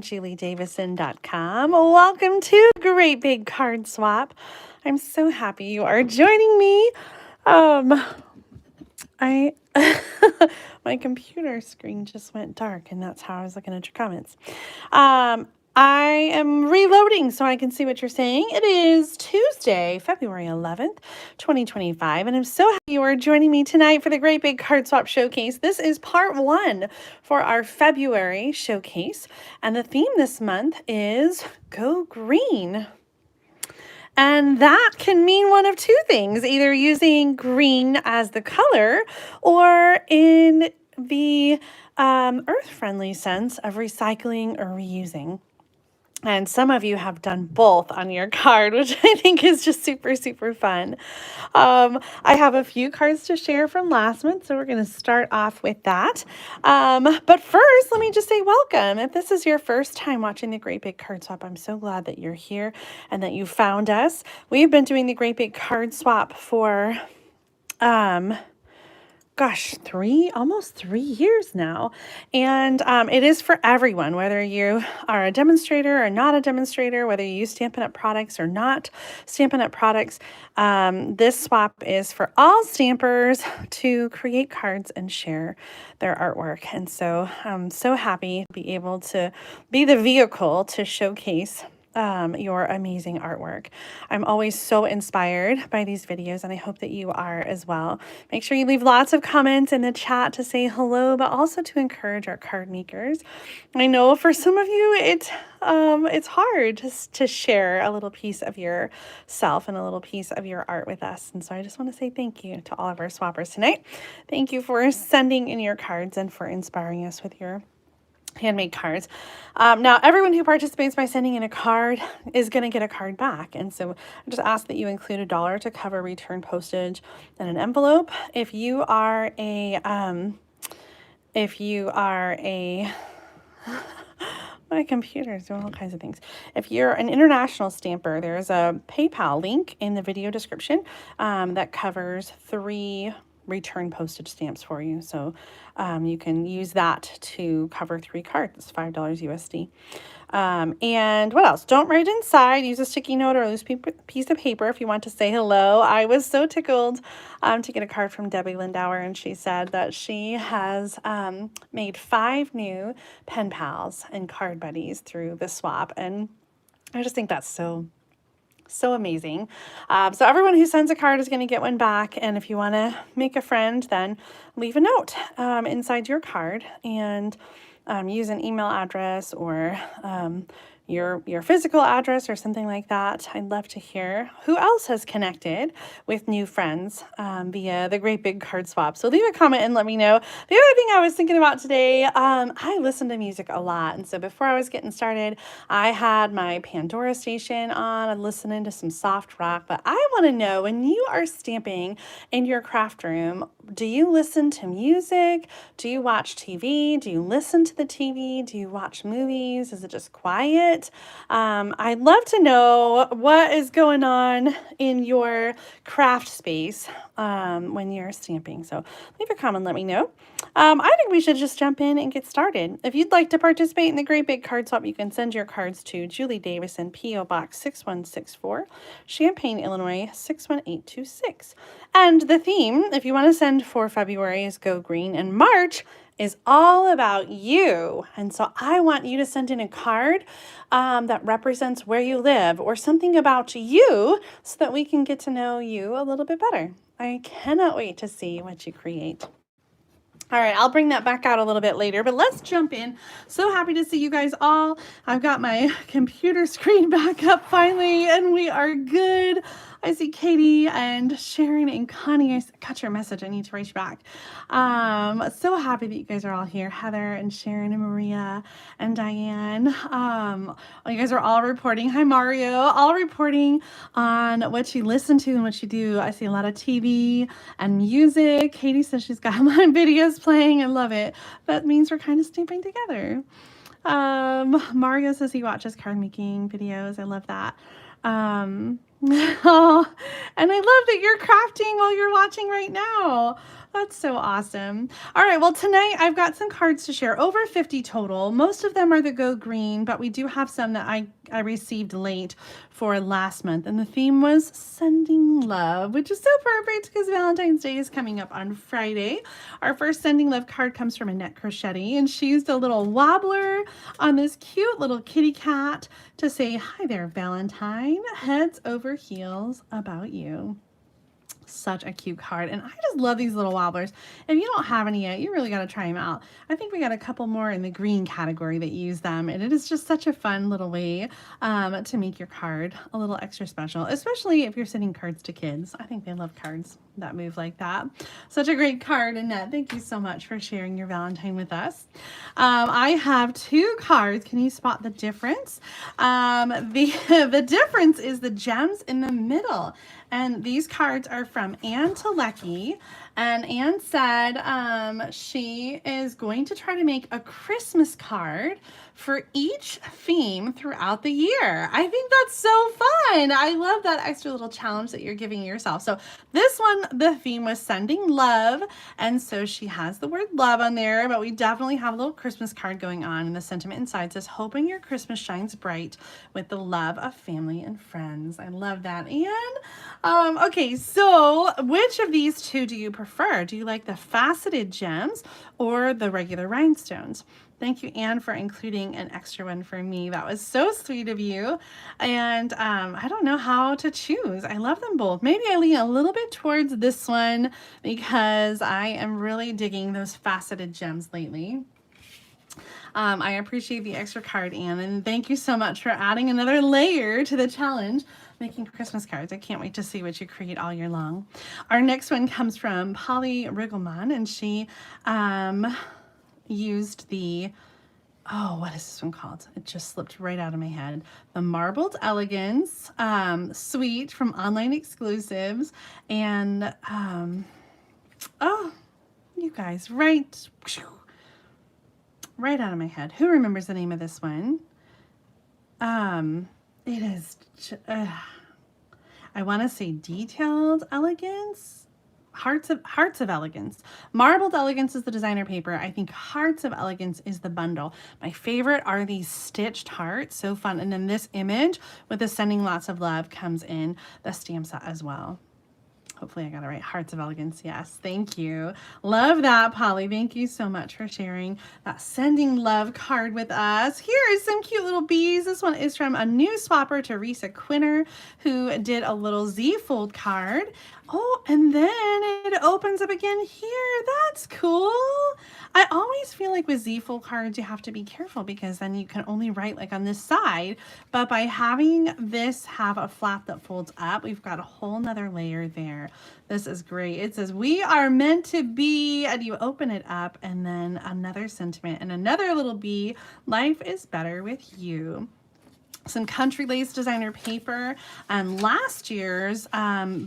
juliedavison.com. Welcome to Great Big Card Swap. I'm so happy you are joining me. I my computer screen just went dark, and that's how I was looking at your comments. I am reloading so I can see what you're saying. It is Tuesday, February 11th, 2025, and I'm so happy you are joining me tonight for the Great Big Card Swap Showcase. This is part one for our February showcase, and the theme this month is Go Green. And that can mean one of two things, either using green as the color or in the earth-friendly sense of recycling or reusing. And some of you have done both on your card, which I think is just super, super fun. I have a few cards to share from last month, so we're going to start off with that. But first, let me just say welcome. If this is your first time watching the Great Big Card Swap, I'm so glad that you're here and that you found us. We've been doing the Great Big Card Swap for almost 3 years now. And it is for everyone, whether you are a demonstrator or not a demonstrator, whether you use Stampin' Up! Products or not Stampin' Up! Products. This swap is for all stampers to create cards and share their artwork. And so I'm so happy to be able to be the vehicle to showcase your amazing artwork. I'm always so inspired by these videos, and I hope that you are as well. Make sure you leave lots of comments in the chat to say hello, but also to encourage our card makers. I know for some of you it's hard to share a little piece of yourself and a little piece of your art with us. And so I just want to say thank you to all of our swappers tonight. Thank you for sending in your cards and for inspiring us with your handmade cards. Now, everyone who participates by sending in a card is going to get a card back. And so I just ask that you include $1 to cover return postage and an envelope. If you are a my computer is doing all kinds of things. If you're an international stamper, there's a PayPal link in the video description that covers 3 return postage stamps for you. So you can use that to cover 3 cards. It's $5 USD. And what else? Don't write inside. Use a sticky note or a loose piece of paper if you want to say hello. I was so tickled to get a card from Debbie Lindauer, and she said that she has made 5 new pen pals and card buddies through the swap. And I just think that's so amazing. So everyone who sends a card is going to get one back. And if you want to make a friend, then leave a note inside your card and use an email address or your physical address or something like that. I'd love to hear who else has connected with new friends via the Great Big Card Swap. So leave a comment and let me know. The other thing I was thinking about today, I listen to music a lot. And so before I was getting started, I had my Pandora station on and listening to some soft rock. But I want to know, when you are stamping in your craft room, do you listen to music? Do you watch TV? Do you listen to the TV? Do you watch movies? Is it just quiet? I'd love to know what is going on in your craft space when you're stamping. So leave a comment, let me know. I think we should just jump in and get started. If you'd like to participate in the Great Big Card Swap, you can send your cards to Julie Davison, P.O. Box 6164, Champaign, Illinois 61826. And the theme, if you want to send for February, is Go Green, and March is all about you. And so I want you to send in a card that represents where you live or something about you so that we can get to know you a little bit better. I cannot wait to see what you create. All right, I'll bring that back out a little bit later, but let's jump in. So happy to see you guys all. I've got my computer screen back up finally, and we are good. I see Katie and Sharon and Connie. I got your message. I need to reach back. So happy that you guys are all here. Heather and Sharon and Maria and Diane. You guys are all reporting. Hi, Mario. All reporting on what you listen to and what you do. I see a lot of TV and music. Katie says she's got my videos playing. I love it. That means we're kind of stamping together. Mario says he watches card making videos. I love that. Oh, and I love that you're crafting while you're watching right now. That's so awesome. All right, well, tonight I've got some cards to share, over 50 total. Most of them are the Go Green, but we do have some that I received late for last month, and the theme was sending love, which is so perfect because Valentine's Day is coming up on Friday. Our first sending love card comes from Annette Crochetti, and she used a little wobbler on this cute little kitty cat to say, "Hi there, Valentine, heads over heels about you." Such a cute card, and I just love these little wobblers. If you don't have any yet, you really got to try them out. I think we got a couple more in the green category that use them, and it is just such a fun little way to make your card a little extra special, especially if you're sending cards to kids. I think they love cards that move like that. Such a great card, Annette. Thank you so much for sharing your Valentine with us. I have two cards. Can you spot the difference? The difference is the gems in the middle. And these cards are from Anne Telecki. And Anne said she is going to try to make a Christmas card for each theme throughout the year. I think that's so fun. I love that extra little challenge that you're giving yourself. So this one, the theme was sending love. And so she has the word love on there, but we definitely have a little Christmas card going on. And the sentiment inside says, hoping your Christmas shines bright with the love of family and friends. I love that, Anne. Okay, so which of these two do you prefer? Do you like the faceted gems or the regular rhinestones? Thank you, Anne, for including an extra one for me. That was so sweet of you. And I don't know how to choose. I love them both. Maybe I lean a little bit towards this one because I am really digging those faceted gems lately. I appreciate the extra card, Anne, and thank you so much for adding another layer to the challenge, making Christmas cards. I can't wait to see what you create all year long. Our next one comes from Polly Riggleman, and she used the, oh, what is this one called? It just slipped right out of my head. The Marbled Elegance Suite from Online Exclusives. And, oh, you guys, right out of my head. Who remembers the name of this one? It is, I want to say Detailed Elegance. Hearts of Elegance. Marbled Elegance is the designer paper. I think Hearts of Elegance is the bundle. My favorite are these stitched hearts. So fun. And then this image with the sending lots of love comes in the stamp set as well. Hopefully I got it right. Hearts of Elegance. Yes. Thank you. Love that, Polly. Thank you so much for sharing that sending love card with us. Here is some cute little bees. This one is from a new swapper, Teresa Quinner, who did a little Z-fold card. Oh, and then it opens up again here. That's cool. I always feel like with Z-fold cards, you have to be careful because then you can only write like on this side. But by having this have a flap that folds up, we've got a whole nother layer there. This is great. It says, we are meant to be, and you open it up and then another sentiment and another little bee. Life is better with you. Some Country Lace designer paper and last year's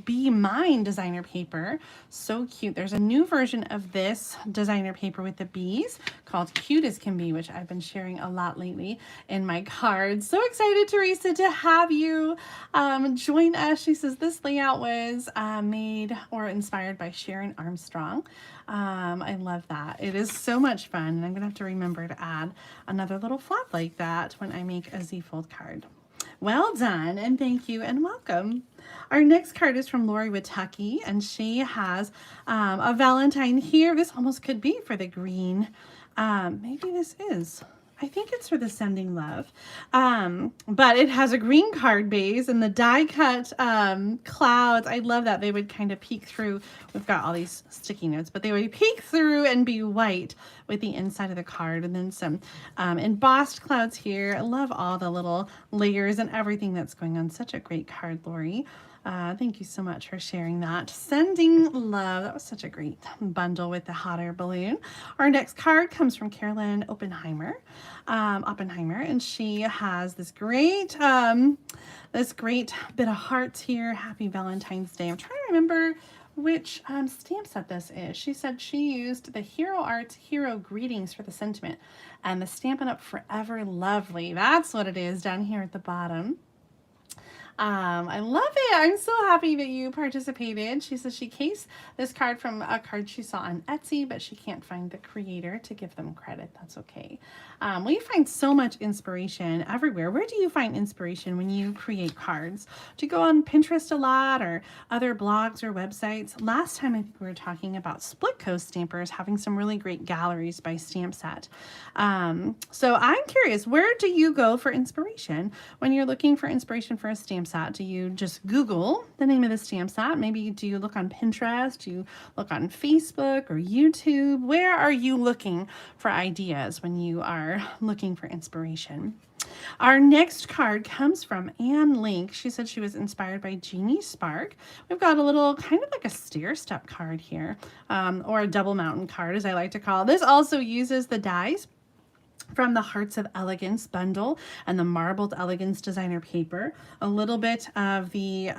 Be Mine designer paper. So cute. There's a new version of this designer paper with the bees called Cute as Can Be, which I've been sharing a lot lately in my cards. So excited, Teresa, to have you join us. She says this layout was made or inspired by Sharon Armstrong. I love that. It is so much fun, and I'm gonna have to remember to add another little flap like that when I make a Z-fold card. Well done, and thank you, and welcome. Our next card is from Lori Witucky, and she has a Valentine here. This almost could be for the green. Maybe this is. I think it's for the sending love, but it has a green card base and the die cut clouds. I love that they would kind of peek through. We've got all these sticky notes, but they would peek through and be white with the inside of the card, and then some embossed clouds here. I love all the little layers and everything that's going on. Such a great card, Lori. Thank you so much for sharing that. Sending love. That was such a great bundle with the hot air balloon. Our next card comes from Carolyn Oppenheimer, and she has this great bit of hearts here. Happy Valentine's Day. I'm trying to remember which stamp set this is. She said she used the Hero Arts Hero Greetings for the sentiment, and the Stampin' Up! Forever Lovely. That's what it is down here at the bottom. I love it. I'm so happy that you participated. She says she cased this card from a card she saw on Etsy, but she can't find the creator to give them credit. That's okay. We find so much inspiration everywhere. Where do you find inspiration when you create cards? Do you go on Pinterest a lot or other blogs or websites? Last time I think we were talking about Split Coast stampers having some really great galleries by Stampset. So I'm curious, where do you go for inspiration? When you're looking for inspiration for a stamp set, do you just Google the name of the stamp set? Maybe do you look on Pinterest? Do you look on Facebook or YouTube? Where are you looking for ideas when you are looking for inspiration? Our next card comes from Anne Link. She said she was inspired by Jeannie Spark. We've got a little kind of like a stair step card here, or a double mountain card as I like to call it. This also uses the dies from the Hearts of Elegance bundle and the Marbled Elegance designer paper. A little bit of the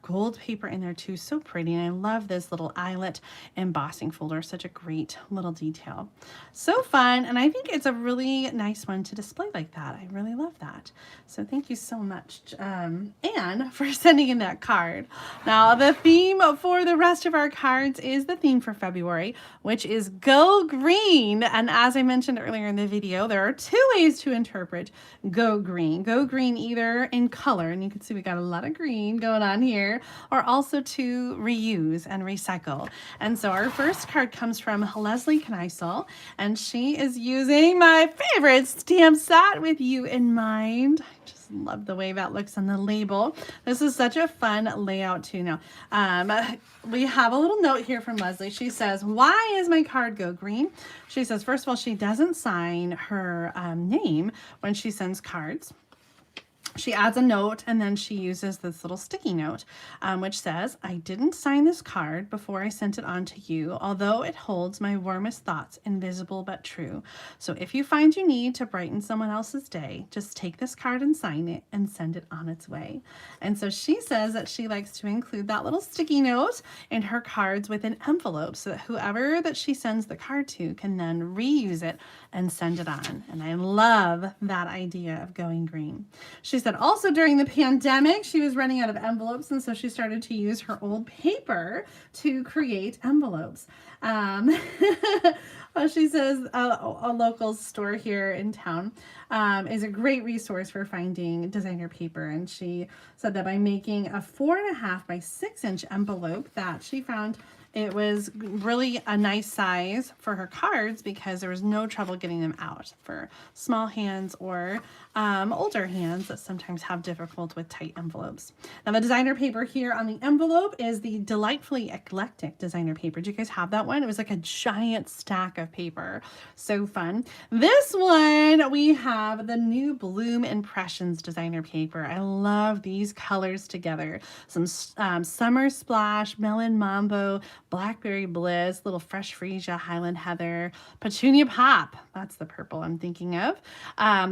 gold paper in there too. So pretty. And I love this little eyelet embossing folder. Such a great little detail. So fun. And I think it's a really nice one to display like that. I really love that. So thank you so much, Anne, for sending in that card. Now the theme for the rest of our cards is the theme for February, which is Go Green. And as I mentioned earlier in the video, there are two ways to interpret Go Green. Go green either in color, and you can see we got a lot of green going on here, or also to reuse and recycle. And so our first card comes from Leslie Kneisel, and she is using my favorite stamp set, With You in Mind. I just love the way that looks on the label. This is such a fun layout too. Now, we have a little note here from Leslie. She says, why is my card Go Green? She says, first of all, she doesn't sign her name when she sends cards. She adds a note, and then she uses this little sticky note, which says, I didn't sign this card before I sent it on to you, although it holds my warmest thoughts, invisible but true. So if you find you need to brighten someone else's day, just take this card and sign it and send it on its way. And so she says that she likes to include that little sticky note in her cards with an envelope so that whoever that she sends the card to can then reuse it and send it on. And I love that idea of going green. She said also during the pandemic, she was running out of envelopes, and so she started to use her old paper to create envelopes. She says a local store here in town is a great resource for finding designer paper, and she said that by making a 4.5 by 6 inch envelope that she found it was really a nice size for her cards because there was no trouble getting them out for small hands or older hands that sometimes have difficulty with tight envelopes. Now the designer paper here on the envelope is the Delightfully Eclectic designer paper. Do you guys have that one? It was like a giant stack of paper. So fun. This one, we have the new Bloom Impressions designer paper. I love these colors together. Some Summer Splash, Melon Mambo, Blackberry Bliss, little Fresh Freesia, Highland Heather, Petunia Pop. That's the purple I'm thinking of.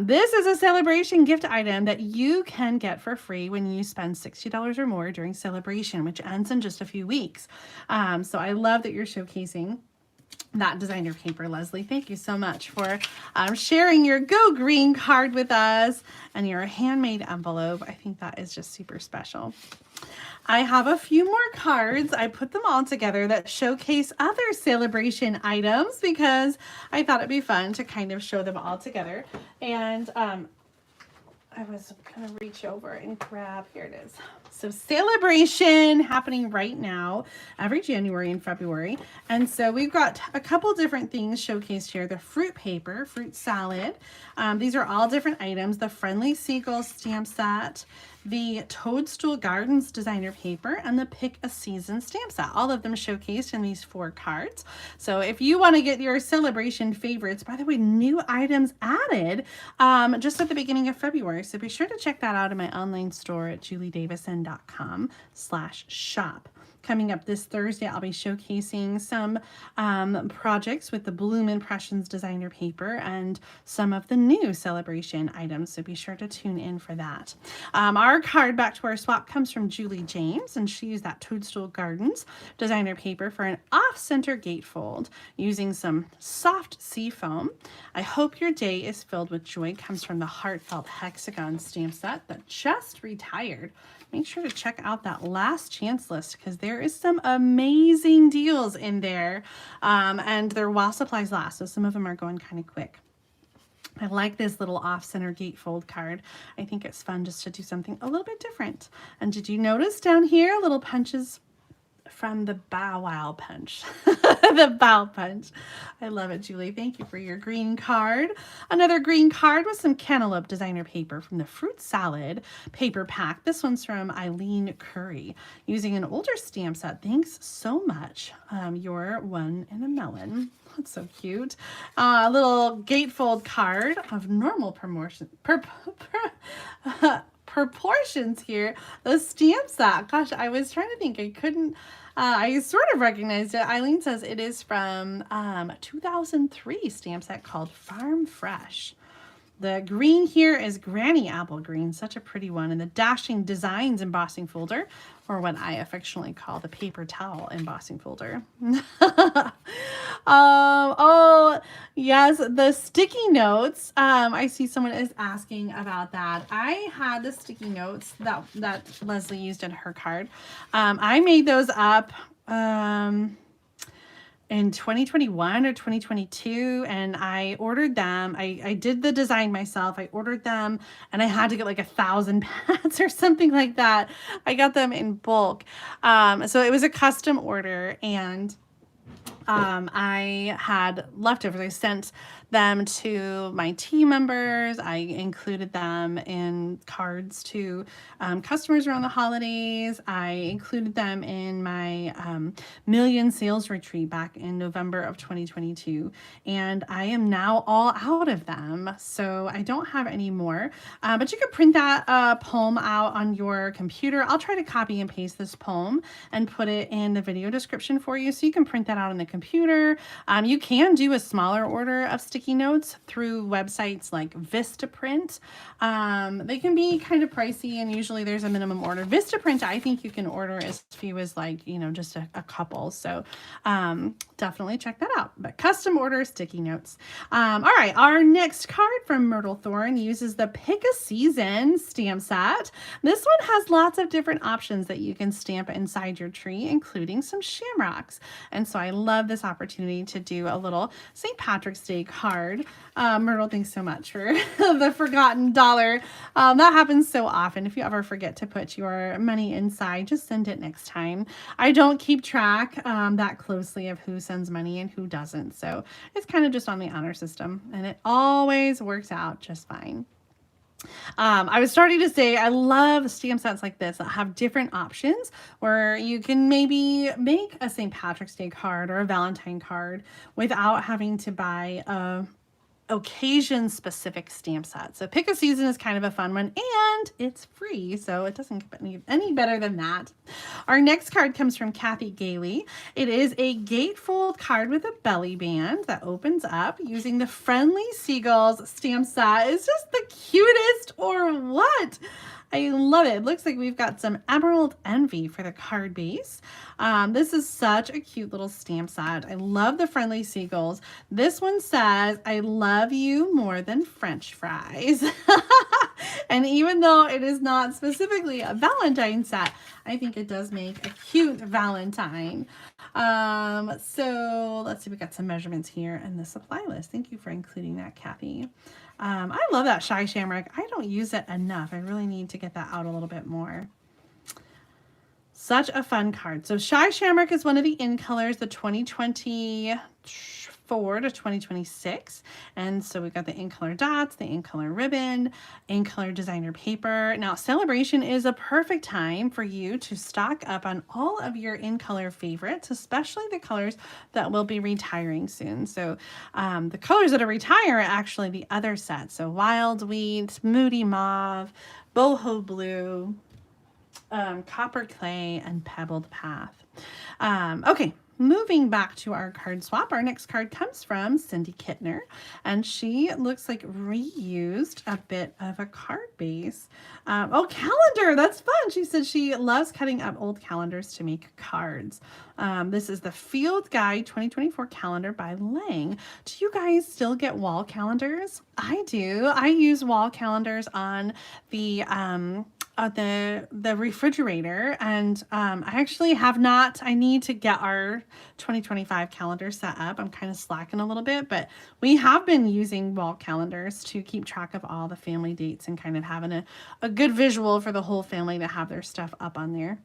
This is a celebration gift item that you can get for free when you spend $60 or more during celebration, which ends in just a few weeks. So I love that you're showcasing that designer paper, Leslie. Thank you so much for sharing your Go Green card with us and your handmade envelope. I think that is just super special. I have a few more cards. I put them all together that showcase other celebration items because I thought it'd be fun to kind of show them all together. And I was going to reach over and grab, here it is. So celebration happening right now, every January and February. And so we've got a couple different things showcased here. The fruit paper, fruit salad. These are all different items. The Friendly Seagull stamp set, the Toadstool Gardens designer paper, and the Pick a Season stamp set. All of them showcased in these 4 cards. So if you want to get your celebration favorites, by the way, new items added just at the beginning of February. So be sure to check that out in my online store at juliedavison.com/shop. Coming up this Thursday, I'll be showcasing some projects with the Bloom Impressions designer paper and some of the new celebration items, so be sure to tune in for that. Our card back to our swap comes from Julie James, and she used that Toadstool Gardens designer paper for an off-center gatefold using some soft sea foam. I hope your day is filled with joy comes from the heartfelt hexagon. hexagon stamp set that just retired. Make sure to check out that last chance list because there is some amazing deals in there, and they're while supplies last, so some of them are going kind of quick. I like this little off-center gatefold card. I think it's fun just to do something a little bit different. And did you notice down here little punches from the Bow Wow punch? The bow punch. I love it, Julie. Thank you for your green card. Another green card with some cantaloupe designer paper from the fruit salad paper pack. This one's from Eileen Curry using an older stamp set. Thanks so much. You're one in a melon. That's so cute. A little gatefold card of normal proportions here. The stamp set. Gosh, I was trying to think. I couldn't. I sort of recognized it. Eileen says it is from 2003 stamp set called Farm Fresh. The green here is Granny Apple Green, such a pretty one, and the Dashing Designs embossing folder, or what I affectionately call the paper towel embossing folder. Oh, yes, the sticky notes. I see someone is asking about that. I had the sticky notes that Leslie used in her card. I made those up in 2021 or 2022, and I ordered them. I did the design myself. I ordered them, and I had to get like 1,000 pads or something like that. I got them in bulk. So it was a custom order, and I had leftovers. I sent them to my team members. I included them in cards to customers around the holidays. I included them in my million sales retreat back in November of 2022. And I am now all out of them. So I don't have any more. But you could print that poem out on your computer. I'll try to copy and paste this poem and put it in the video description for you. So you can print that out on the computer. You can do a smaller order of sticky notes through websites like Vistaprint. They can be kind of pricey, and usually there's a minimum order. Vistaprint, I think you can order as few as like, just a couple. So definitely check that out. But custom order sticky notes. All right, our next card from Myrtle Thorn uses the Pick a Season stamp set. This one has lots of different options that you can stamp inside your tree, including some shamrocks. And so I love this opportunity to do a little St. Patrick's Day card. Myrtle, thanks so much for the forgotten dollar. That happens so often. If you ever forget to put your money inside, just send it next time. I don't keep track that closely of who sends money and who doesn't. So it's kind of just on the honor system, and it always works out just fine. I was starting to say I love stamp sets like this that have different options where you can maybe make a St. Patrick's Day card or a Valentine card without having to buy a occasion specific stamp set. So Pick a Season is kind of a fun one, and it's free, so it doesn't get any better than that. Our next card comes from Kathy Gailey. It is a gatefold card with a belly band that opens up using the Friendly Seagulls stamp set. It's just the cutest, or what? I love it. It looks like we've got some Emerald Envy for the card base. This is such a cute little stamp set. I love the Friendly Seagulls. This one says, I love you more than French fries. And even though it is not specifically a Valentine set, I think it does make a cute Valentine. So let's see, we got some measurements here and the supply list. Thank you for including that, Kathy. I love that Shy Shamrock. I don't use it enough. I really need to get that out a little bit more. Such a fun card. So Shy Shamrock is one of the in colors, the 2024 to 2026. And so we've got the in color dots, the in color ribbon, in color designer paper. Now Celebration is a perfect time for you to stock up on all of your in color favorites, especially the colors that will be retiring soon. So the colors that are retire are actually the other set. So Wild Wheat, Moody Mauve, Boho Blue, Copper Clay, and Pebbled Path. Okay, moving back to our card swap, our next card comes from Cindy Kittner, and she looks like reused a bit of a card base. Oh, calendar, that's fun. She said she loves cutting up old calendars to make cards. This is the Field Guide 2024 calendar by Lang. Do you guys still get wall calendars? I do. I use wall calendars on the refrigerator, and I actually have not. I need to get our 2025 calendar set up. I'm kind of slacking a little bit, but we have been using wall calendars to keep track of all the family dates and kind of having a good visual for the whole family to have their stuff up on there.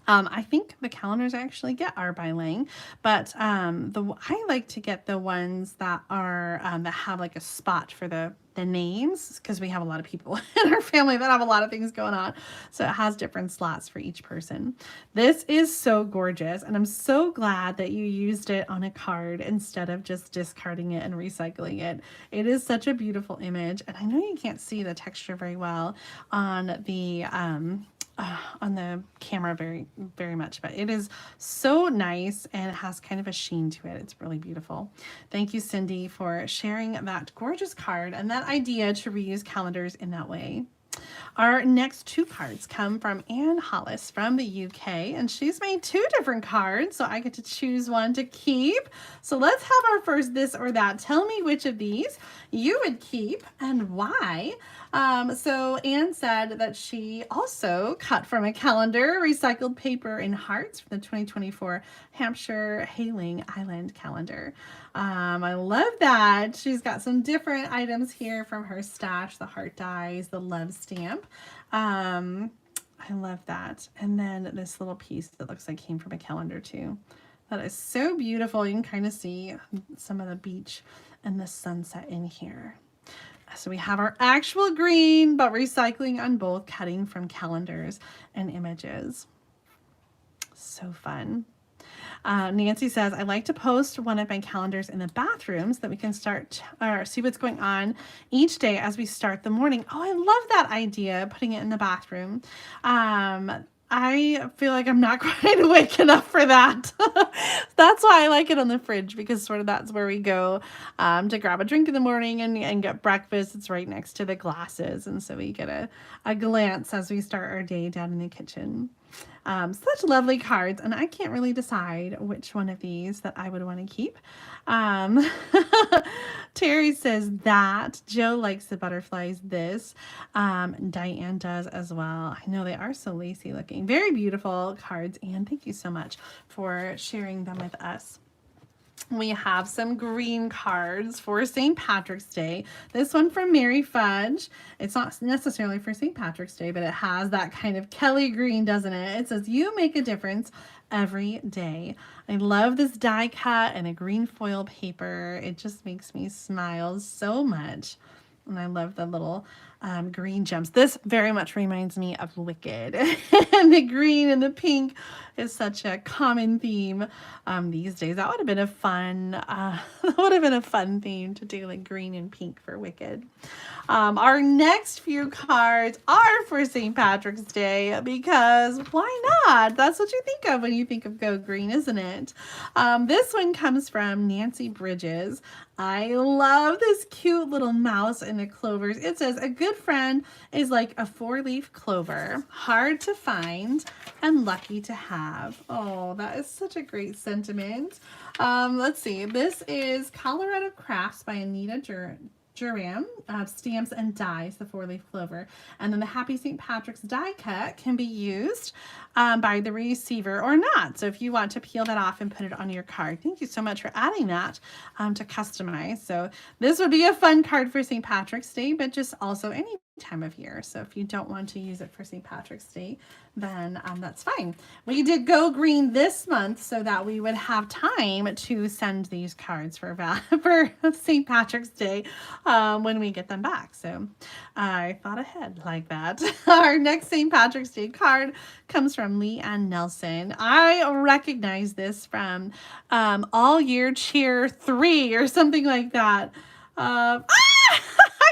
I think the calendars I actually get are by Lang, but I like to get the ones that are that have like a spot for the names, because we have a lot of people in our family that have a lot of things going on. So it has different slots for each person. This is so gorgeous, and I'm so glad that you used it on a card instead of just discarding it and recycling it. It is such a beautiful image, and I know you can't see the texture very well on the camera very much, but it is so nice and it has kind of a sheen to it. It's really beautiful. Thank you, Cindy, for sharing that gorgeous card and that idea to reuse calendars in that way. Our next two cards come from Anne Hollis from the UK, and she's made two different cards, so I get to choose one to keep. So let's have our first this or that. Tell me which of these you would keep and why. So Anne said that she also cut from a calendar recycled paper in hearts from the 2024 Hampshire Hailing Island calendar. I love that. She's got some different items here from her stash, the heart dies, the love stamp. I love that. And then this little piece that looks like came from a calendar too. That is so beautiful. You can kind of see some of the beach and the sunset in here. So we have our actual green, but recycling on both, cutting from calendars and images. So fun. Nancy says, I like to post one of my calendars in the bathroom so that we can start or see what's going on each day as we start the morning. Oh, I love that idea, putting it in the bathroom. I feel like I'm not quite awake enough for that. That's why I like it on the fridge, because sort of that's where we go to grab a drink in the morning and get breakfast. It's right next to the glasses. And so we get a glance as we start our day down in the kitchen. Such lovely cards, and I can't really decide which one of these that I would want to keep. Terry says that. Joe likes the butterflies. This Diane does as well. I know they are so lacy looking. Very beautiful cards, and thank you so much for sharing them with us. We have some green cards for St. Patrick's Day. This one from Mary Fudge. It's not necessarily for St. Patrick's Day, but it has that kind of Kelly green, doesn't it? It says, you make a difference every day. I love this die cut and a green foil paper. It just makes me smile so much. And I love the little green gems. This very much reminds me of Wicked. And the green and the pink is such a common theme these days. That would have been a fun theme to do, like green and pink for Wicked. Our next few cards are for St. Patrick's Day, because why not? That's what you think of when you think of Go Green, isn't it? This one comes from Nancy Bridges. I love this cute little mouse in the clovers. It says, a good friend is like a 4-leaf clover, hard to find and lucky to have. Oh, that is such a great sentiment. Let's see. This is Colorado Crafts by Anita Duran, stamps and dies, the 4-leaf clover. And then the Happy St. Patrick's die cut can be used by the receiver or not. So if you want to peel that off and put it on your card. Thank you so much for adding that to customize. So this would be a fun card for St. Patrick's Day, but just also any time of year. So if you don't want to use it for St. Patrick's Day, then that's fine. We did Go Green this month so that we would have time to send these cards for St. Patrick's Day when we get them back. So I thought ahead like that. Our next St. Patrick's Day card comes from Lee Ann Nelson. I recognize this from All Year Cheer 3 or something like that. I got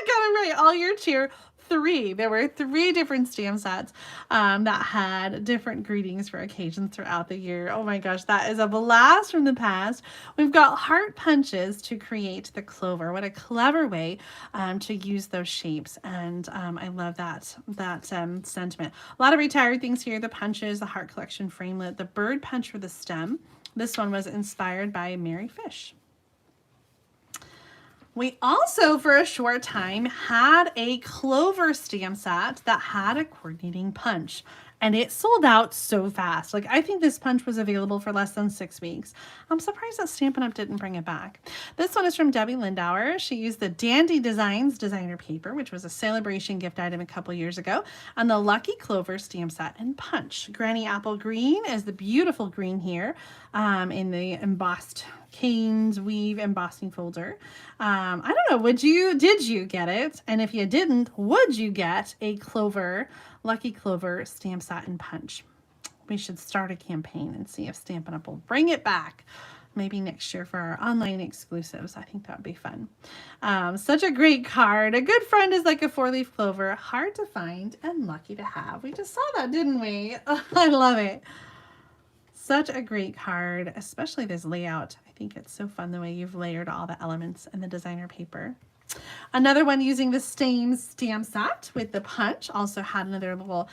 it right. All Year Cheer three. There were three different stamp sets that had different greetings for occasions throughout the year. Oh my gosh, that is a blast from the past. We've got heart punches to create the clover. What a clever way to use those shapes. And I love that sentiment. A lot of retired things here. The punches, the heart collection framelit, the bird punch for the stem. This one was inspired by Mary Fish. We also, for a short time, had a clover stamp set that had a coordinating punch. And it sold out so fast. Like, I think this punch was available for less than 6 weeks. I'm surprised that Stampin' Up! Didn't bring it back. This one is from Debbie Lindauer. She used the Dandy Designs designer paper, which was a celebration gift item a couple years ago, and the Lucky Clover stamp set and punch. Granny Apple Green is the beautiful green here in the embossed Canes Weave embossing folder. I don't know, did you get it? And if you didn't, would you get a Clover, Lucky Clover stamp set and punch? We should start a campaign and see if Stampin' Up! Will bring it back. Maybe next year for our online exclusives. I think that would be fun. Such a great card. A good friend is like a 4-leaf clover. Hard to find and lucky to have. We just saw that, didn't we? I love it. Such a great card, especially this layout. I think it's so fun the way you've layered all the elements in the designer paper. Another one using the same stamp set with the punch. Also had another little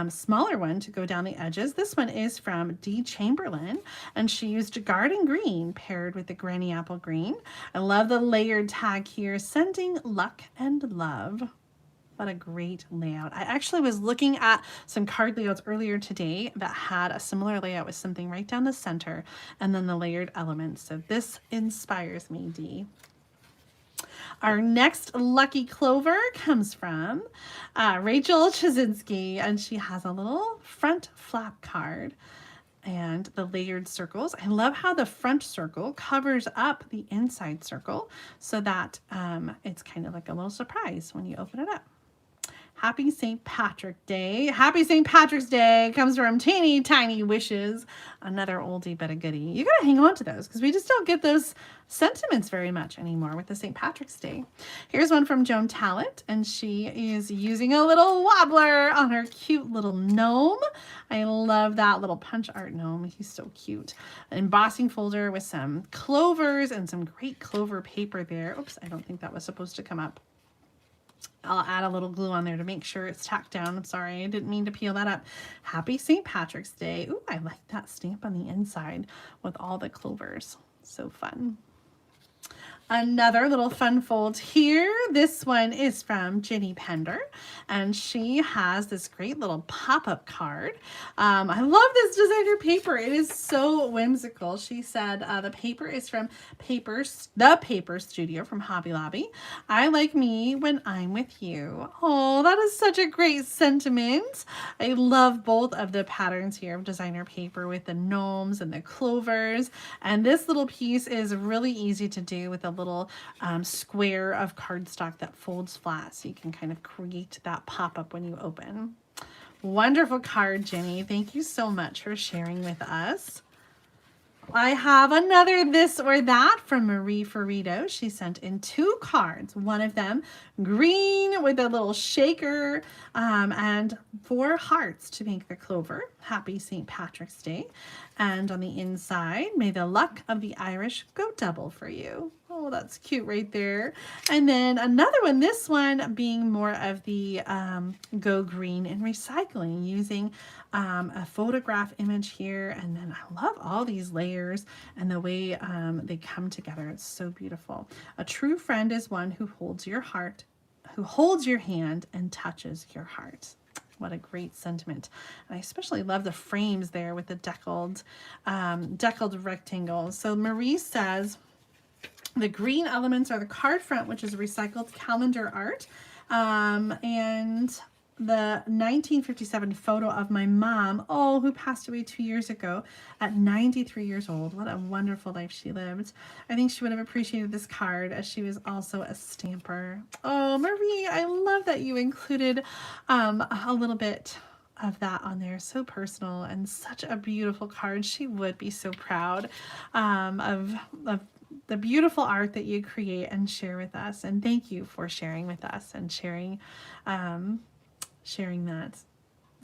smaller one to go down the edges. This one is from Dee Chamberlain, and she used garden green paired with the Granny Apple Green. I love the layered tag here, sending luck and love. What a great layout. I actually was looking at some card layouts earlier today that had a similar layout with something right down the center and then the layered elements. So this inspires me, Dee. Our next Lucky Clover comes from Rachel Chazinski, and she has a little front flap card and the layered circles. I love how the front circle covers up the inside circle so that it's kind of like a little surprise when you open it up. Happy St. Patrick Day. Happy St. Patrick's Day comes from Teeny Tiny Wishes. Another oldie but a goodie. You gotta hang on to those because we just don't get those sentiments very much anymore with the St. Patrick's Day. Here's one from Joan Talent, and she is using a little wobbler on her cute little gnome. I love that little punch art gnome. He's so cute. An embossing folder with some clovers and some great clover paper there. Oops, I don't think that was supposed to come up. I'll add a little glue on there to make sure it's tacked down. I'm sorry, I didn't mean to peel that up. Happy St. Patrick's Day. Ooh, I like that stamp on the inside with all the clovers. So fun. Another little fun fold here. This one is from Ginny Pender, and she has this great little pop-up card. I love this designer paper. It is so whimsical. She said the paper is from the Paper Studio from Hobby Lobby. I like me when I'm with you. Oh, that is such a great sentiment. I love both of the patterns here of designer paper with the gnomes and the clovers. And this little piece is really easy to do with a little square of cardstock that folds flat, so you can kind of create that pop-up when you open. Wonderful card, Jenny. Thank you so much for sharing with us. I have another this or that from Marie Ferrito. She sent in 2 cards. One of them green with a little shaker and 4 hearts to make the clover. Happy St. Patrick's Day. And on the inside, may the luck of the Irish go double for you. Oh, that's cute right there. And then another one, this one being more of the go green and recycling, using a photograph image here. And then I love all these layers and the way they come together. It's so beautiful. A true friend is one who holds your heart, who holds your hand and touches your heart. What a great sentiment. And I especially love the frames there with the deckled rectangles. So Marie says, the green elements are the card front, which is recycled calendar art, and the 1957 photo of my mom, who passed away 2 years ago at 93 years old. What a wonderful life she lived. I think she would have appreciated this card, as she was also a stamper. Oh, Marie, I love that you included a little bit of that on there. So personal and such a beautiful card. She would be so proud of the beautiful art that you create and share with us. And thank you for sharing with us and sharing that.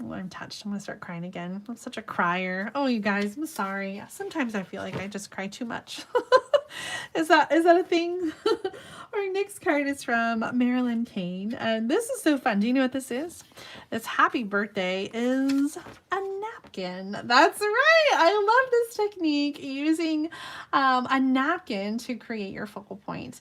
Oh, I'm touched. I'm gonna start crying again. I'm such a crier. Oh, you guys, I'm sorry. Sometimes I feel like I just cry too much. Is that a thing? Our next card is from Marilyn Kane, and this is so fun. Do you know what this is? This happy birthday is a napkin. That's right. I love this technique, using a napkin to create your focal point.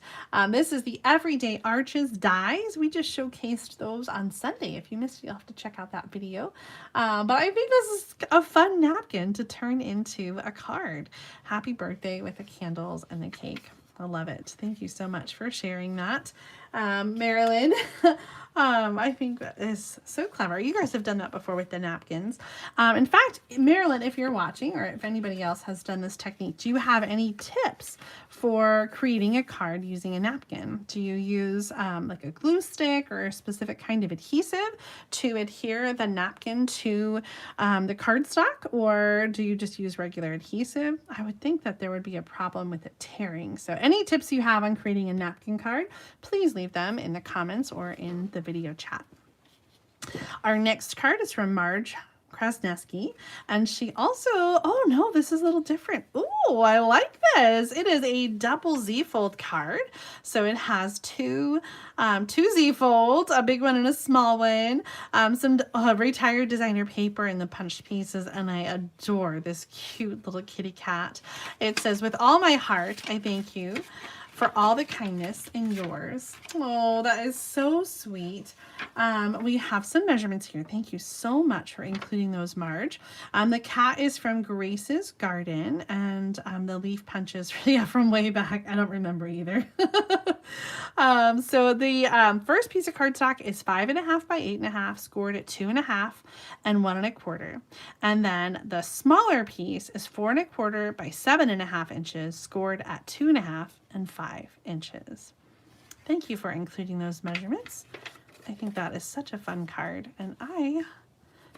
This is the Everyday Arches dies. We just showcased those on Sunday. If you missed it, you'll have to check out that video. But I think this is a fun napkin to turn into a card. Happy birthday with the candles and the cake. I love it. Thank you so much for sharing that, Marilyn. I think that is so clever. You guys have done that before with the napkins. In fact, Marilyn, if you're watching, or if anybody else has done this technique, do you have any tips for creating a card using a napkin? Do you use like a glue stick or a specific kind of adhesive to adhere the napkin to the cardstock, or do you just use regular adhesive? I would think that there would be a problem with it tearing. So any tips you have on creating a napkin card, please leave them in the comments or in the video chat. Our next card is from Marge Krasneski, and she also, oh no, this is a little different. Ooh, I like this. It is a double Z-fold card. So it has two Z-folds, a big one and a small one, some retired designer paper and the punched pieces, and I adore this cute little kitty cat. It says, "With all my heart, I thank you for all the kindness in yours." Oh, that is so sweet. We have some measurements here. Thank you so much for including those, Marge. The cat is from Grace's Garden, and the leaf punches from way back. I don't remember either. So the first piece of cardstock is 5.5 by 8.5, scored at 2.5 and 1 1/4. And then the smaller piece is 4 1/4 by 7.5 inches, scored at 2.5 and 5 inches. Thank you for including those measurements. I think that is such a fun card, and I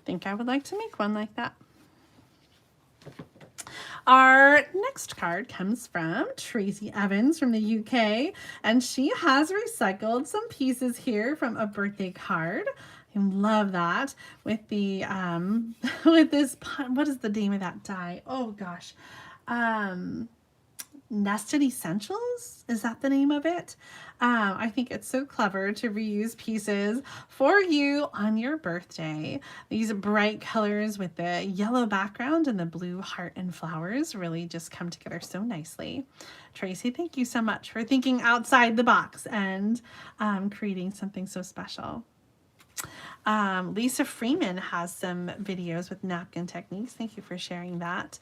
think I would like to make one like that. Our next card comes from Tracy Evans from the UK, and she has recycled some pieces here from a birthday card. I love that with the with this, what is the name of that die? Oh gosh. Nested Essentials, is that the name of it? I think it's so clever to reuse pieces for you on your birthday. These bright colors with the yellow background and the blue heart and flowers really just come together so nicely. Tracy, thank you so much for thinking outside the box and creating something so special. Lisa Freeman has some videos with napkin techniques. Thank you for sharing that.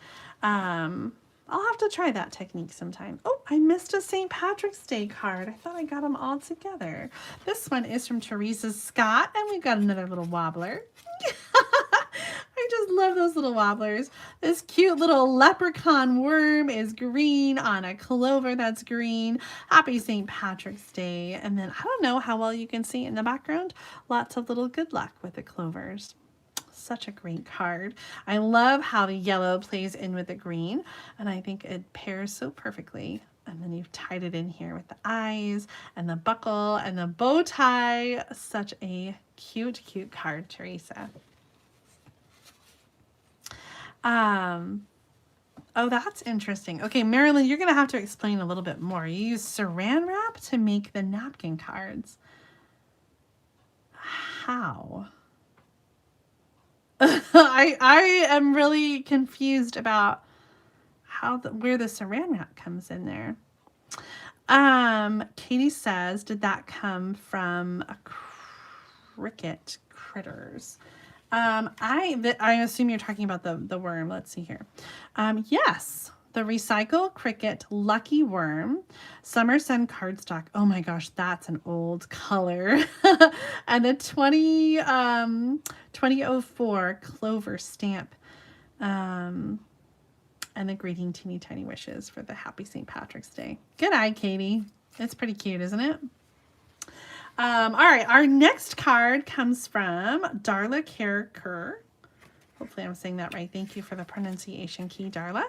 I'll have to try that technique sometime. Oh, I missed a St. Patrick's Day card. I thought I got them all together. This one is from Teresa Scott, and we've got another little wobbler. I just love those little wobblers. This cute little leprechaun worm is green on a clover that's green. Happy St. Patrick's Day. And then I don't know how well you can see in the background. Lots of little good luck with the clovers. Such a great card. I love how the yellow plays in with the green, and I think it pairs so perfectly. And then you've tied it in here with the eyes and the buckle and the bow tie. Such a cute, cute card, Teresa. Oh, that's interesting. Okay, Marilyn, you're going to have to explain a little bit more. You use saran wrap to make the napkin cards. How? I am really confused about how where the saran wrap comes in there. Katie says, did that come from a cricket critters? I assume you're talking about the worm. Let's see here. Yes, the Recycle Cricket Lucky Worm Summer Sun cardstock. Oh my gosh, that's an old color. And the 2004 Clover stamp. And the greeting teeny tiny wishes for the happy St. Patrick's Day. Good eye, Katie. It's pretty cute, isn't it? All right, our next card comes from Darla Kerr. Hopefully I'm saying that right. Thank you for the pronunciation key, Darla.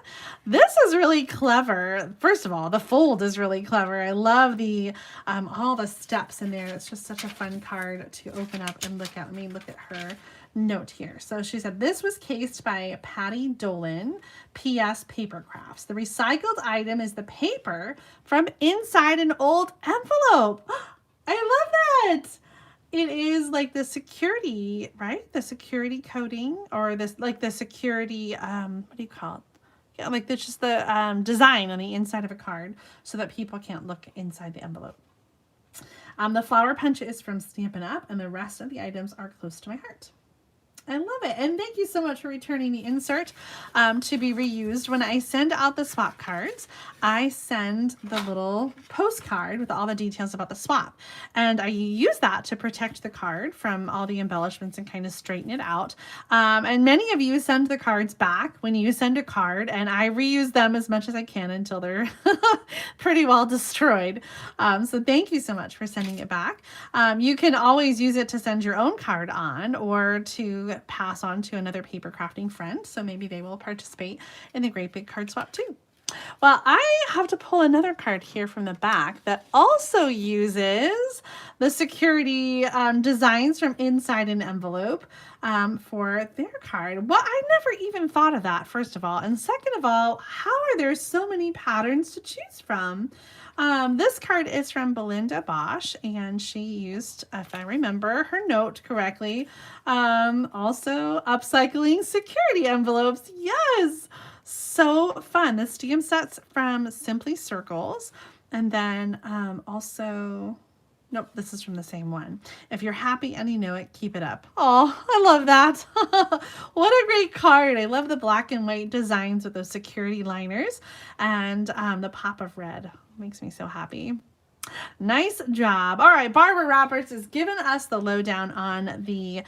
This is really clever. First of all, the fold is really clever. I love the all the steps in there. It's just such a fun card to open up and look at. Let me look at her note here. So she said, this was cased by Patty Dolan, PS Paper Crafts. The recycled item is the paper from inside an old envelope. I love that. It is like the security, right? The security coating, or this, like the security, what do you call it? Yeah, like that's just the design on the inside of a card so that people can't look inside the envelope. The flower punch is from Stampin' Up, and the rest of the items are close to my heart. I love it. And thank you so much for returning the insert to be reused. When I send out the swap cards, I send the little postcard with all the details about the swap. And I use that to protect the card from all the embellishments and kind of straighten it out. And many of you send the cards back when you send a card, and I reuse them as much as I can until they're pretty well destroyed. So thank you so much for sending it back. You can always use it to send your own card on, or to pass on to another paper crafting friend, so maybe they will participate in the Great Big Card Swap too. Well, I have to pull another card here from the back that also uses the security designs from inside an envelope for their card. Well, I never even thought of that, first of all. And second of all, how are there so many patterns to choose from? This card is from Belinda Bosch, and she used, if I remember her note correctly, also upcycling security envelopes. Yes, so fun. The stamp set's from Simply Circles, and then also, nope, this is from the same one. If you're happy and you know it, keep it up. Oh, I love that. What a great card. I love the black and white designs with those security liners and the pop of red. Makes me so happy. Nice job. All right, Barbara Roberts has given us the lowdown on the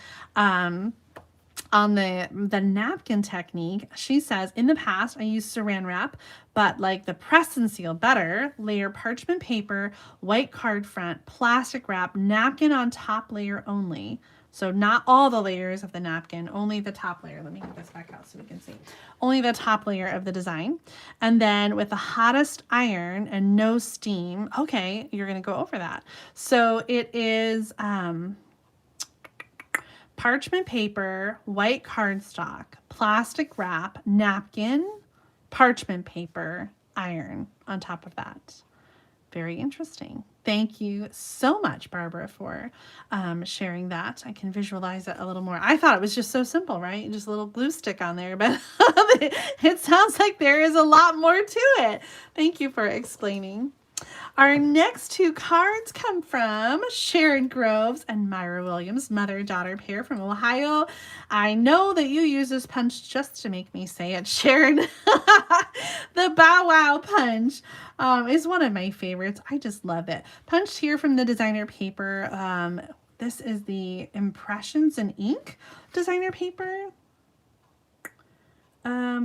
napkin technique. She says, in the past, I used saran wrap, but like the press and seal better, layer parchment paper, white card front, plastic wrap, napkin on top layer only. So not all the layers of the napkin, only the top layer. Let me get this back out so we can see. Only the top layer of the design. And then with the hottest iron and no steam. Okay, you're going to go over that. So it is parchment paper, white cardstock, plastic wrap, napkin, parchment paper, iron on top of that. Very interesting. Thank you so much, Barbara, for sharing that. I can visualize it a little more. I thought it was just so simple, right? Just a little glue stick on there, but it sounds like there is a lot more to it. Thank you for explaining. Our next two cards come from Sharon Groves and Myra Williams, mother-daughter pair from Ohio. I know that you use this punch just to make me say it, Sharon. The Bow Wow punch is one of my favorites. I just love it. Punched here from the designer paper. This is the Impressions in Ink designer paper.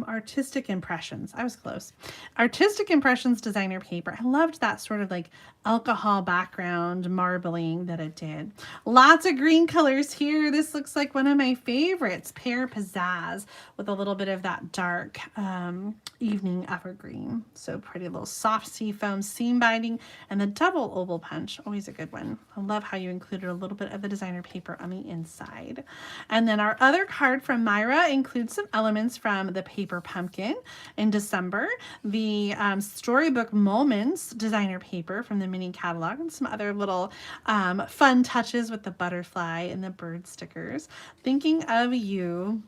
Artistic Impressions. I was close. Artistic Impressions designer paper. I loved that sort of like alcohol background marbling that it did. Lots of green colors here. This looks like one of my favorites. Pear Pizzazz with a little bit of that dark evening evergreen. So pretty. Little soft seafoam seam binding and the double oval punch. Always a good one. I love how you included a little bit of the designer paper on the inside. And then our other card from Myra includes some elements from the paper pumpkin in December, the Storybook Moments designer paper from the mini catalog, and some other little fun touches with the butterfly and the bird stickers. Thinking of You.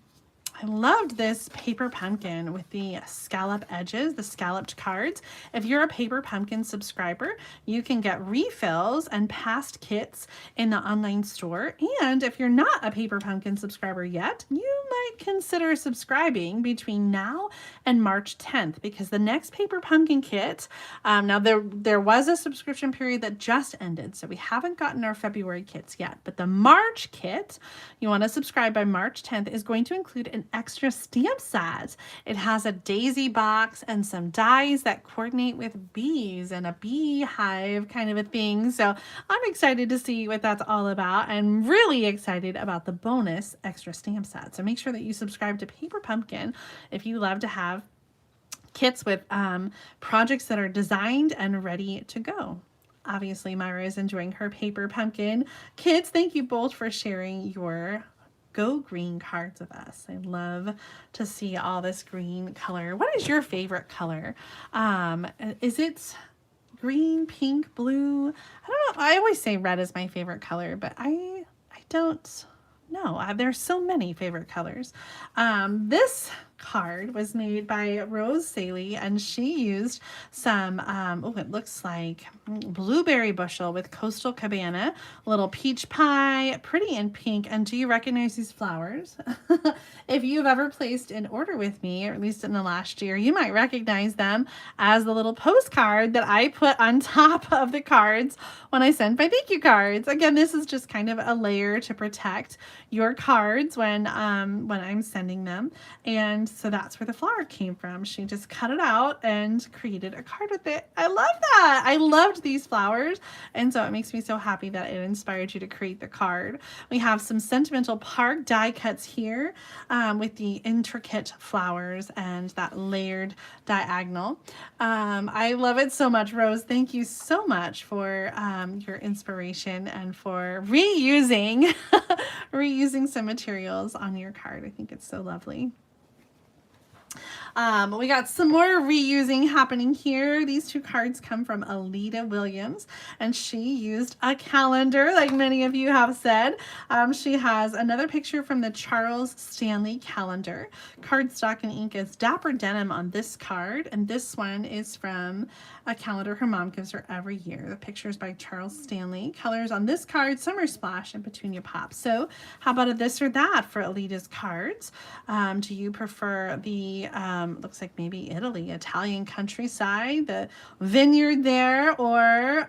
I loved this paper pumpkin with the scallop edges, the scalloped cards. If you're a Paper Pumpkin subscriber, you can get refills and past kits in the online store. And if you're not a Paper Pumpkin subscriber yet, you might consider subscribing between now and March 10th, because the next Paper Pumpkin kit, now there was a subscription period that just ended, so we haven't gotten our February kits yet, but the March kit, you want to subscribe by March 10th, is going to include an extra stamp set. It has a daisy box and some dies that coordinate with bees and a beehive kind of a thing. So I'm excited to see what that's all about. I'm really excited about the bonus extra stamp set. So make sure that you subscribe to Paper Pumpkin if you love to have kits with projects that are designed and ready to go. Obviously, Myra is enjoying her Paper Pumpkin. Kids, thank you both for sharing your Go Green cards with us. I love to see all this green color. What is your favorite color? Is it green, pink, blue? I don't know. I always say red is my favorite color, but I don't know. There's so many favorite colors. This card was made by Rose Saley, and she used some, it looks like blueberry bushel with Coastal Cabana, little peach pie, pretty in pink. And do you recognize these flowers? If you've ever placed an order with me, or at least in the last year, you might recognize them as the little postcard that I put on top of the cards when I send my thank you cards. Again, this is just kind of a layer to protect your cards when I'm sending them. And so that's where the flower came from. She just cut it out and created a card with it. I love that. I loved these flowers. And so it makes me so happy that it inspired you to create the card. We have some Sentimental Park die cuts here with the intricate flowers and that layered diagonal. I love it so much, Rose. Thank you so much for your inspiration and for reusing some materials on your card. I think it's so lovely. We got some more reusing happening here. These two cards come from Alita Williams, and she used a calendar, like many of you have said. She has another picture from the Charles Stanley calendar. Cardstock and ink is Dapper Denim on this card, and this one is from a calendar her mom gives her every year. The picture is by Charles Stanley. Colors on this card, Summer Splash and Petunia Pop. So how about a this or that for Alita's cards? Do you prefer the looks like maybe Italy, Italian countryside, the vineyard there, or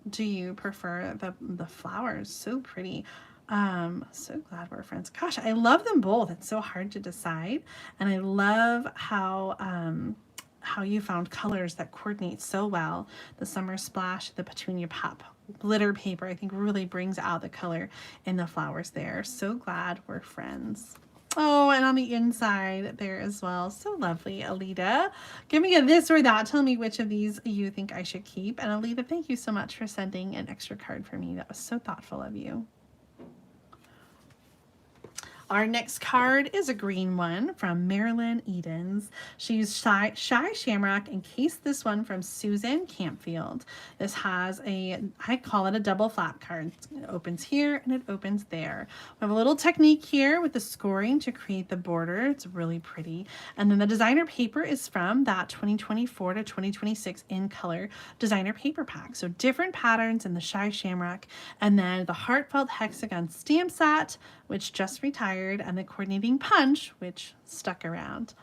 do you prefer the flowers? So pretty. So glad we're friends. Gosh, I love them both. It's so hard to decide, and I love how you found colors that coordinate so well. The Summer Splash, the Petunia Pop glitter paper, I think really brings out the color in the flowers there. So glad we're friends. Oh, and on the inside there as well. So lovely, Alita. Give me a this or that. Tell me which of these you think I should keep. And Alita, thank you so much for sending an extra card for me. That was so thoughtful of you. Our next card is a green one from Marilyn Edens. She used Shy Shamrock and cased this one from Susan Campfield. This has I call it a double flap card. It opens here and it opens there. We have a little technique here with the scoring to create the border. It's really pretty. And then the designer paper is from that 2024 to 2026 in color designer paper pack. So different patterns in the Shy Shamrock, and then the Heartfelt Hexagon stamp set, which just retired, and the coordinating punch, which stuck around.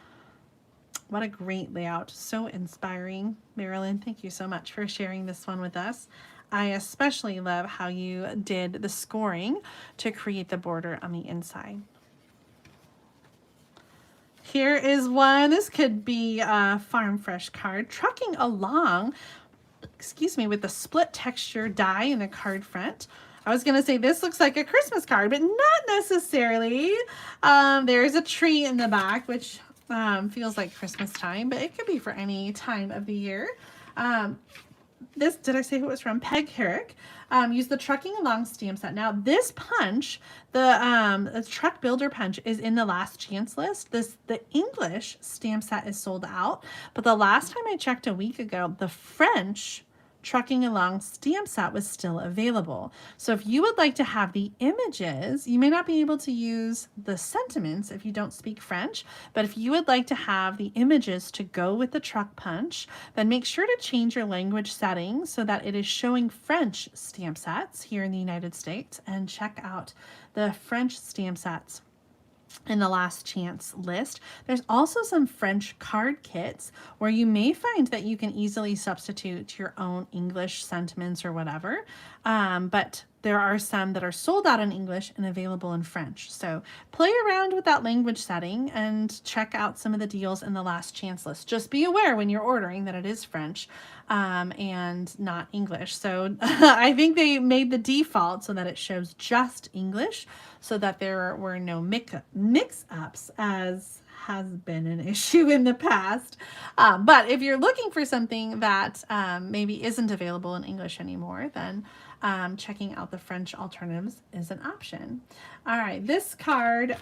What a great layout. So inspiring. Marilyn, thank you so much for sharing this one with us. I especially love how you did the scoring to create the border on the inside. Here is one. This could be a Farm Fresh card. Trucking along, with the split texture die in the card front. I was going to say this looks like a Christmas card, but not necessarily. There's a tree in the back, which feels like Christmas time, but it could be for any time of the year. This, did I say who it was from? Peg Herrick. Use the Trucking Along stamp set. Now this punch, the Truck Builder punch, is in the last chance list. The English stamp set is sold out, but the last time I checked a week ago, the French Trucking Along stamp set was still available. So if you would like to have the images, you may not be able to use the sentiments if you don't speak French, but if you would like to have the images to go with the truck punch, then make sure to change your language settings so that it is showing French stamp sets here in the United States, and check out the French stamp sets in the last chance list. There's also some French card kits where you may find that you can easily substitute your own English sentiments or whatever. But there are some that are sold out in English and available in French. So play around with that language setting and check out some of the deals in the last chance list. Just be aware when you're ordering that it is French and not English. So I think they made the default so that it shows just English so that there were no mix-ups, as has been an issue in the past. But if you're looking for something that maybe isn't available in English anymore, then checking out the French alternatives is an option. All right, this card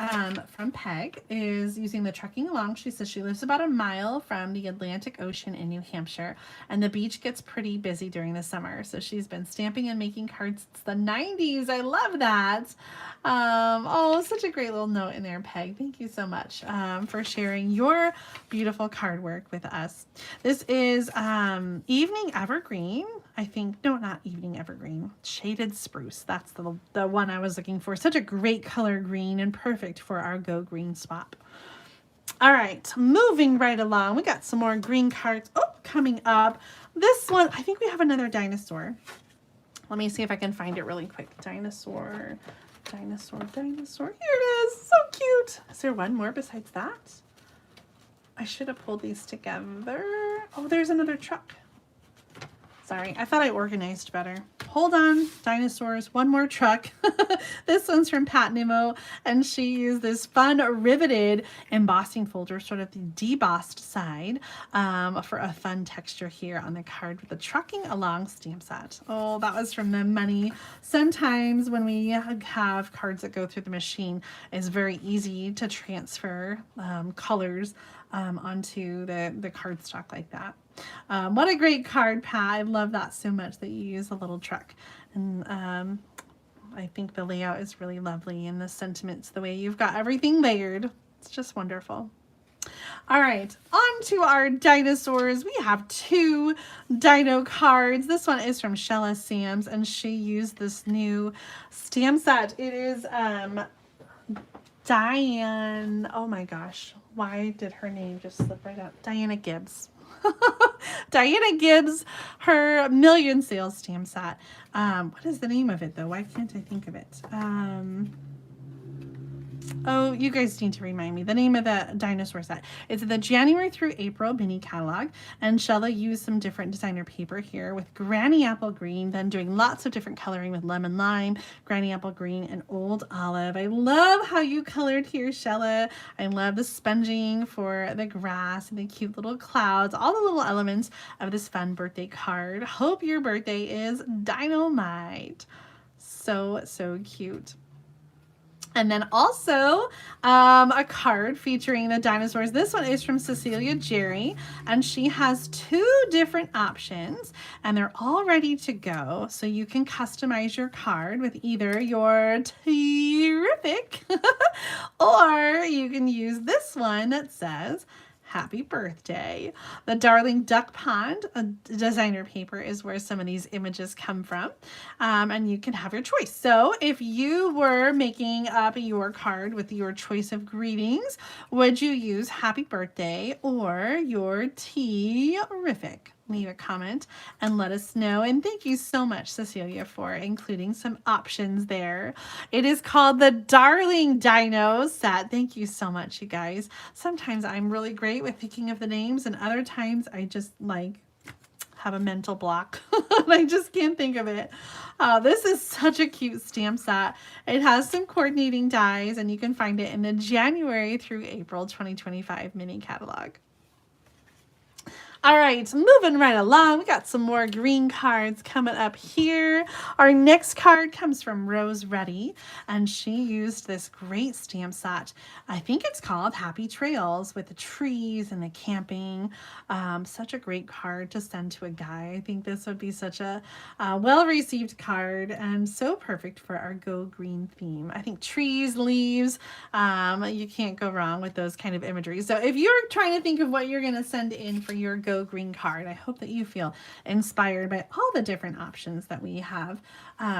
from Peg is using the trucking along. She says she lives about a mile from the Atlantic Ocean in New Hampshire, and the beach gets pretty busy during the summer. So she's been stamping and making cards since the 90s. I love that. Oh, such a great little note in there, Peg. Thank you so much for sharing your beautiful card work with us. This is Evening Evergreen. I think, no, not Evening Evergreen, Shaded Spruce. That's the one I was looking for. Such a great color green and perfect for our Go Green swap. All right, moving right along. We got some more green cards. Oh, coming up. This one, I think we have another dinosaur. Let me see if I can find it really quick. Dinosaur. Here it is. So cute. Is there one more besides that? I should have pulled these together. Oh, there's another truck. Sorry, I thought I organized better. Hold on, dinosaurs, one more truck. This one's from Pat Nimmo, and she used this fun riveted embossing folder, sort of the debossed side, for a fun texture here on the card with the trucking along stamp set. Oh, that was from the money. Sometimes when we have cards that go through the machine, it's very easy to transfer colors onto the cardstock like that. What a great card, Pat. I love that so much that you use a little truck. And I think the layout is really lovely, and the sentiments, the way you've got everything layered. It's just wonderful. All right, on to our dinosaurs. We have 2 dino cards. This one is from Shella Sams, and she used this new stamp set. It is Diane. Oh my gosh, why did her name just slip right up? Diana Gibbs. Diana Gibbs, her million sales stamp set. What is the name of it though? Why can't I think of it? Oh, you guys need to remind me the name of the dinosaur set. It's the January through April mini catalog, and Shella used some different designer paper here with Granny Apple Green, then doing lots of different coloring with Lemon Lime, Granny Apple Green, and Old Olive. I love how you colored here, Shella. I love the sponging for the grass and the cute little clouds, all the little elements of this fun birthday card. Hope your birthday is dynamite. So, so cute. And then also a card featuring the dinosaurs. This one is from Cecilia Jerry, and she has 2 different options, and they're all ready to go. So you can customize your card with either your terrific or you can use this one that says, Happy Birthday. The Darling Duck Pond designer paper is where some of these images come from, and you can have your choice. So if you were making up your card with your choice of greetings, would you use Happy Birthday or your terrific? Leave a comment and let us know. And thank you so much, Cecilia, for including some options there. It is called the Darling Dino set. Thank you so much, you guys. Sometimes I'm really great with thinking of the names, and other times I just have a mental block. I just can't think of it. This is such a cute stamp set. It has some coordinating dies, and you can find it in the January through April 2025 mini catalog. All right, moving right along, we got some more green cards coming up here. Our next card comes from Rose Reddy, and she used this great stamp set. I think it's called Happy Trails, with the trees and the camping. Such a great card to send to a guy. I think this would be such a well-received card, and so perfect for our Go Green theme. I think trees, leaves, you can't go wrong with those kind of imagery. So if you're trying to think of what you're going to send in for your Go Go Green card. I hope that you feel inspired by all the different options that we have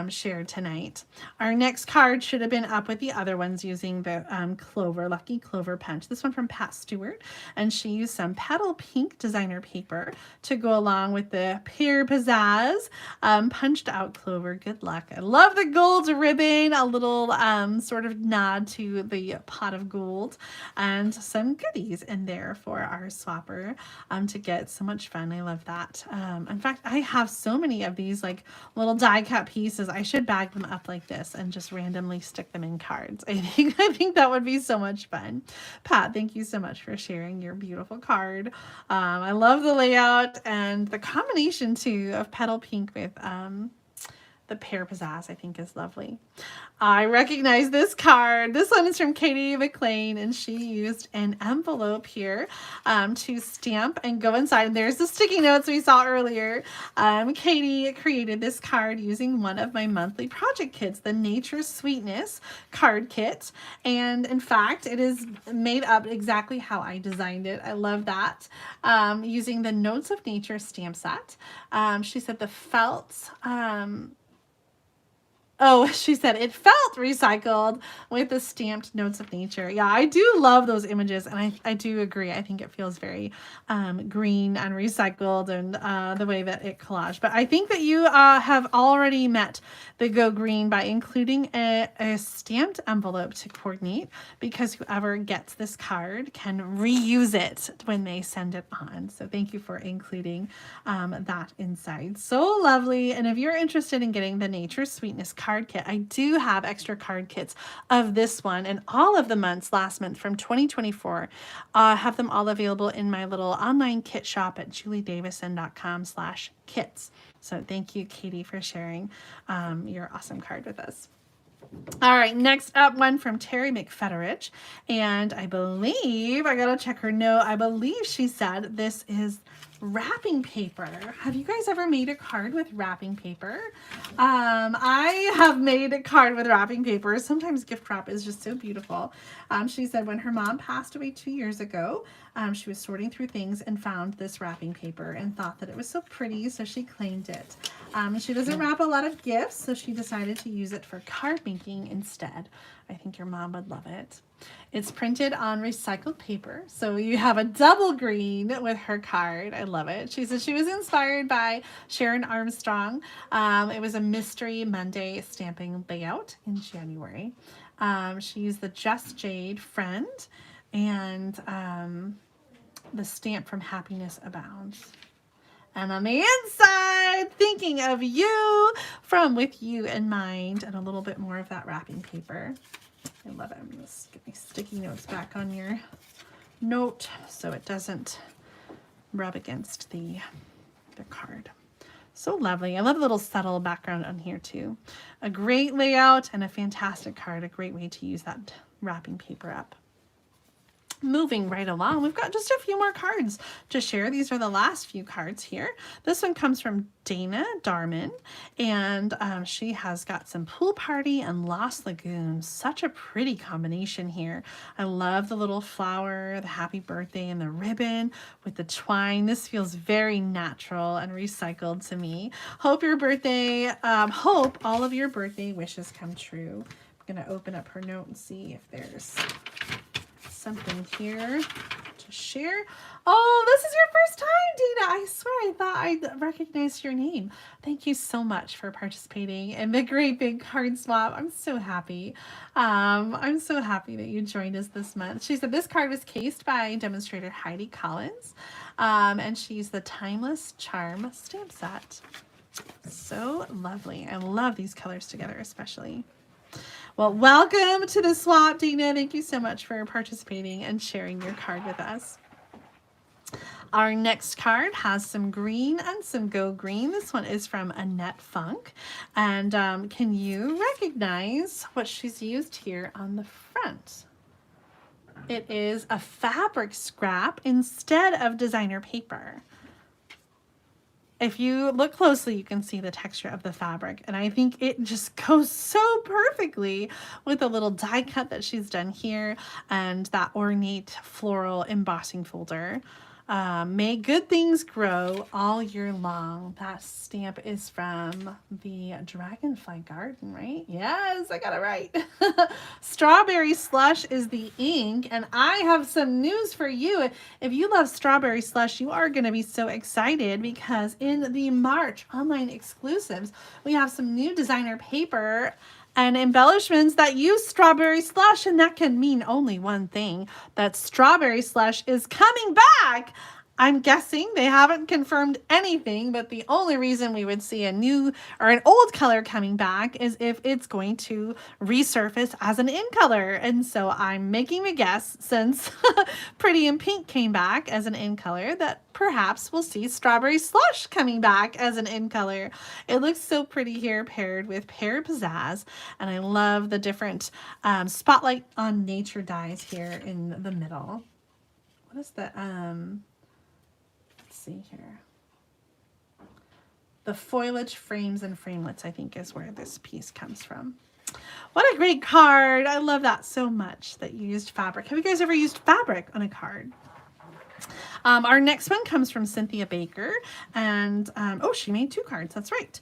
shared tonight. Our next card should have been up with the other ones using the Lucky Clover punch. This one from Pat Stewart, and she used some Petal Pink designer paper to go along with the Pear Pizzazz punched out clover. Good luck. I love the gold ribbon, a little sort of nod to the pot of gold, and some goodies in there for our swapper to get. So much fun. I love that. In fact, I have so many of these like little die cut pieces. I should bag them up like this and just randomly stick them in cards. I think that would be so much fun. Pat, thank you so much for sharing your beautiful card. I love the layout and the combination too of Petal Pink with the Pear Pizzazz, I think, is lovely. I recognize this card. This one is from Katie McLean, and she used an envelope here to stamp and go inside. And there's the sticky notes we saw earlier. Katie created this card using one of my monthly project kits, the Nature Sweetness card kit. And in fact, it is made up exactly how I designed it. I love that. Using the Notes of Nature stamp set. She said the felt... she said it felt recycled with the stamped Notes of Nature. Yeah, I do love those images, and I do agree. I think it feels very green and recycled, and the way that it collaged. But I think that you have already met the Go Green by including a stamped envelope to coordinate, because whoever gets this card can reuse it when they send it on. So thank you for including that inside. So lovely. And if you're interested in getting the Nature Sweetness card kit, I do have extra card kits of this one and all of the months last month from 2024. Have them all available in my little online kit shop at juliedavison.com/kits. So thank you, Katie, for sharing your awesome card with us. All right, next up, one from Terry McFetteridge, and I believe, I gotta check her note, I believe she said this is wrapping paper. Have you guys ever made a card with wrapping paper? I have made a card with wrapping paper. Sometimes gift wrap is just so beautiful. She said when her mom passed away 2 years ago, she was sorting through things and found this wrapping paper and thought that it was so pretty, so she claimed it. She doesn't wrap a lot of gifts, so she decided to use it for card making instead. I think your mom would love it. It's printed on recycled paper, so you have a double green with her card. I love it. She said she was inspired by Sharon Armstrong. It was a Mystery Monday stamping layout in January. She used the Just Jade Friend and the stamp from Happiness Abounds. And on the inside, thinking of you, from With You in Mind, and a little bit more of that wrapping paper. I love it. I'm going to get my sticky notes back on your note so it doesn't rub against the card. So lovely. I love the little subtle background on here too. A great layout and a fantastic card. A great way to use that wrapping paper up. Moving right along, we've got just a few more cards to share. These are the last few cards here. This one comes from Dana Darman, and she has got some Pool Party and Lost Lagoon. Such a pretty combination here. I love the little flower, the happy birthday, and the ribbon with the twine. This feels very natural and recycled to me. Hope all of your birthday wishes come true. I'm going to open up her note and see if there's something here to share. Oh, this is your first time, Dana. I swear I thought I recognized your name. Thank you so much for participating in the great big card swap. I'm so happy. I'm so happy that you joined us this month. She said this card was cased by Demonstrator Heidi Collins, and she used the Timeless Charm stamp set. So lovely. I love these colors together, especially. Well, welcome to the swap, Dina. Thank you so much for participating and sharing your card with us. Our next card has some green and some Go Green. This one is from Annette Funk. And can you recognize what she's used here on the front? It is a fabric scrap instead of designer paper. If you look closely, you can see the texture of the fabric, and I think it just goes so perfectly with the little die cut that she's done here and that ornate floral embossing folder. May good things grow all year long. That stamp is from the Dragonfly Garden, right? Yes, I got it right. Strawberry Slush is the ink, and I have some news for you. If you love Strawberry Slush, you are going to be so excited because in the March online exclusives, we have some new designer paper and embellishments that use Strawberry Slush, and that can mean only one thing, that Strawberry Slush is coming back. I'm guessing they haven't confirmed anything, but the only reason we would see a new or an old color coming back is if it's going to resurface as an in color. And so I'm making a guess, since Pretty in Pink came back as an in color, that perhaps we'll see Strawberry Slush coming back as an in color. It looks so pretty here, paired with Pear Pizzazz, and I love the different Spotlight on Nature dies here in the middle. What is the see here. The foliage frames and framelits, I think, is where this piece comes from. What a great card. I love that so much that you used fabric. Have you guys ever used fabric on a card? Our next one comes from Cynthia Baker, and oh, she made 2 cards. That's right.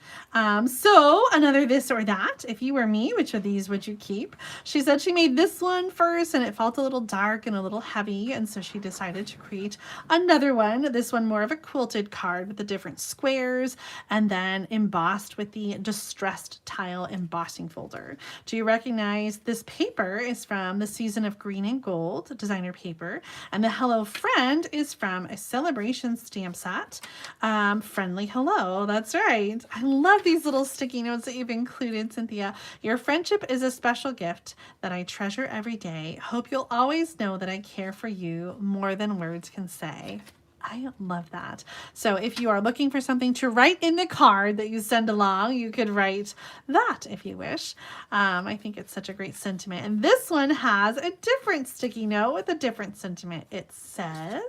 So another this or that. If you were me, which of these would you keep? She said she made this one first, and it felt a little dark and a little heavy, and so she decided to create another one. This one more of a quilted card with the different squares, and then embossed with the distressed tile embossing folder. Do you recognize this paper is from the Season of Green and Gold designer paper, and the Hello Friend is from a celebration stamp set. Friendly hello, that's right. I love these little sticky notes that you've included, Cynthia. Your friendship is a special gift that I treasure every day. Hope you'll always know that I care for you more than words can say. I love that. So if you are looking for something to write in the card that you send along, you could write that if you wish. I think it's such a great sentiment. And this one has a different sticky note with a different sentiment. It says,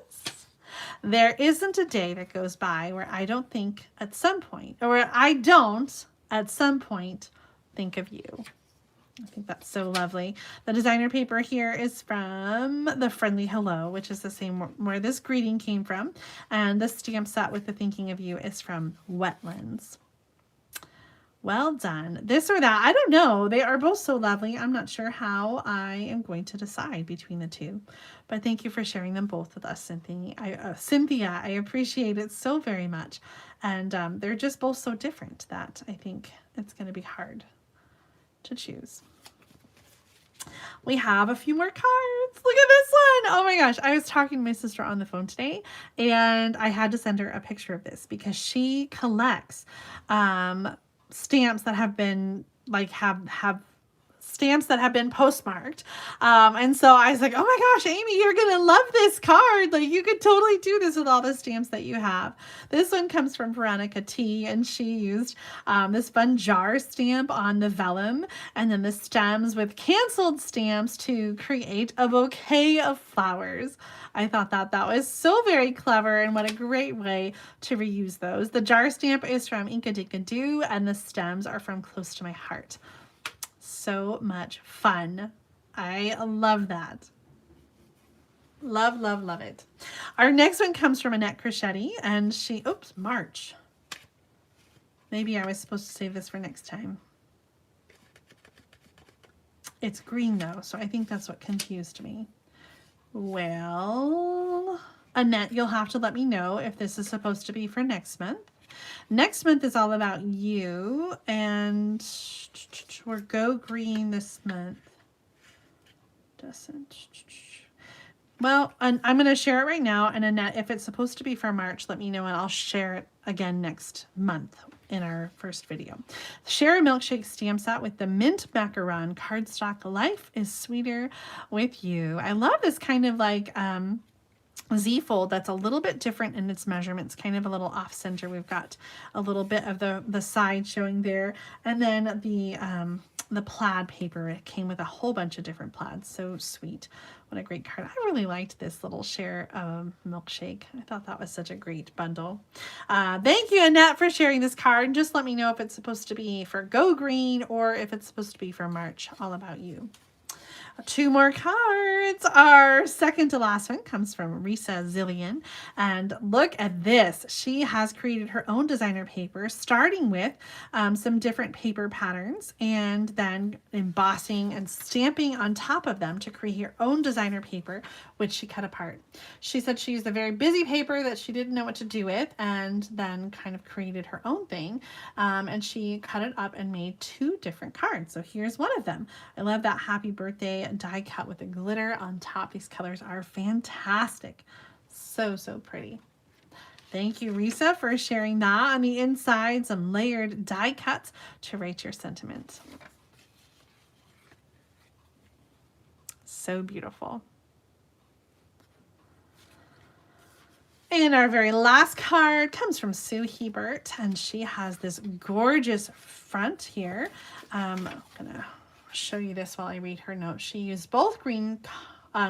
there isn't a day that goes by where I don't think at some point, or where I don't at some point think of you. I think that's so lovely. The designer paper here is from the Friendly Hello, which is the same where this greeting came from. And the stamp set with the thinking of you is from Wetlands. Well done. This or that, I don't know. They are both so lovely. I'm not sure how I am going to decide between the two. But thank you for sharing them both with us, Cynthia. I appreciate it so very much. And they're just both so different that I think it's going to be hard to choose. We have a few more cards. Look at this one. Oh my gosh. I was talking to my sister on the phone today, and I had to send her a picture of this because she collects stamps that have been have stamps that have been postmarked. And so I was like, oh my gosh, Amy, you're going to love this card. Like, you could totally do this with all the stamps that you have. This one comes from Veronica T, and she used this fun jar stamp on the vellum, and then the stems with canceled stamps to create a bouquet of flowers. I thought that was so very clever, and what a great way to reuse those. The jar stamp is from Inka Dinka Doo, and the stems are from Close to My Heart. So much fun. I love that. Love, love, love it. Our next one comes from Annette Crescetti, and she, oops, March. Maybe I was supposed to save this for next time. It's green though, so I think that's what confused me. Well, Annette, you'll have to let me know if this is supposed to be for next month. Next month is all about you, and we're Go Green this month. Well, I'm going to share it right now, and Annette, if it's supposed to be for March, let me know, and I'll share it again next month in our first video. Share a milkshake stamp set with the mint macaron cardstock. Life is sweeter with you. I love this kind of like Z-fold that's a little bit different in its measurements, kind of a little off center. We've got a little bit of the side showing there, and then the plaid paper. It came with a whole bunch of different plaids. So sweet. What a great card. I really liked this little share milkshake. I thought that was such a great bundle. Thank you, Annette, for sharing this card. Just let me know if it's supposed to be for Go Green or if it's supposed to be for March. All about you. Two more cards. Our second to last one comes from Risa Zillion. And look at this. She has created her own designer paper, starting with some different paper patterns and then embossing and stamping on top of them to create her own designer paper, which she cut apart. She said she used a very busy paper that she didn't know what to do with and then kind of created her own thing. And she cut it up and made two different cards. So here's one of them. I love that happy birthday die cut with the glitter on top. These colors are fantastic. So, so pretty. Thank you, Risa, for sharing that. On the inside, some layered die cuts to write your sentiment. So beautiful. And our very last card comes from Sue Hebert, and she has this gorgeous front here. I'm going to show you this while I read her notes. She used both green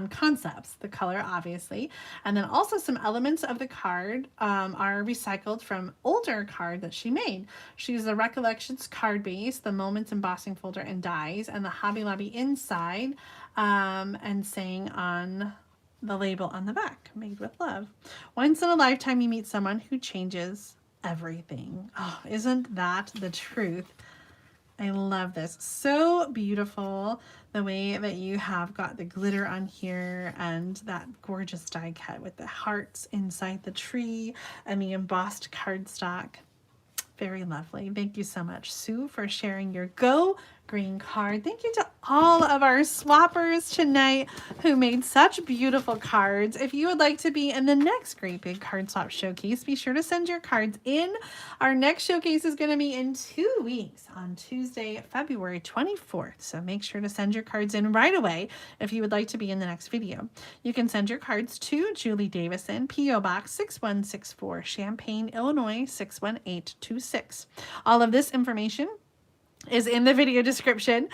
concepts, the color obviously, and then also some elements of the card are recycled from older card that she made. She used the Recollections card base, the Moments embossing folder and dies, and the Hobby Lobby inside, and saying on the label on the back, made with love. Once in a lifetime you meet someone who changes everything. Oh, isn't that the truth? I love this. So beautiful, the way that you have got the glitter on here and that gorgeous die cut with the hearts inside the tree and the embossed cardstock. Very lovely. Thank you so much, Sue, for sharing your Go Green card. Thank you to all of our swappers tonight who made such beautiful cards. If you would like to be in the next Great Big Card Swap Showcase, be sure to send your cards in. Our next showcase is going to be in 2 weeks on Tuesday, February 24th. So make sure to send your cards in right away if you would like to be in the next video. You can send your cards to Julie Davison, P.O. Box 6164, Champaign, Illinois 61826. All of this information is in the video description.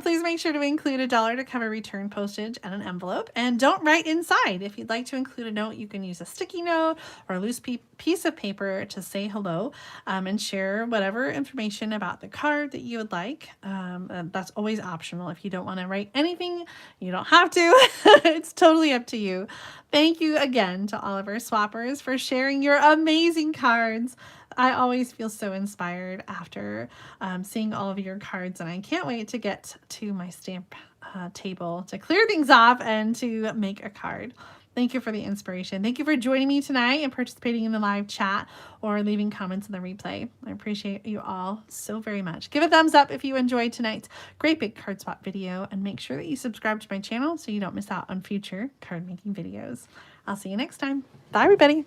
Please make sure to include $1 to cover return postage and an envelope, and don't write inside. If you'd like to include a note, you can use a sticky note or a loose piece of paper to say hello, and share whatever information about the card that you would like. That's always optional. If you don't want to write anything, you don't have to. It's totally up to you. Thank you again to all of our swappers for sharing your amazing cards. I always feel so inspired after seeing all of your cards, and I can't wait to get to my stamp table to clear things off and to make a card. Thank you for the inspiration. Thank you for joining me tonight and participating in the live chat or leaving comments in the replay. I appreciate you all so very much. Give a thumbs up if you enjoyed tonight's Great Big Card Swap video, and make sure that you subscribe to my channel so you don't miss out on future card making videos. I'll see you next time. Bye, everybody.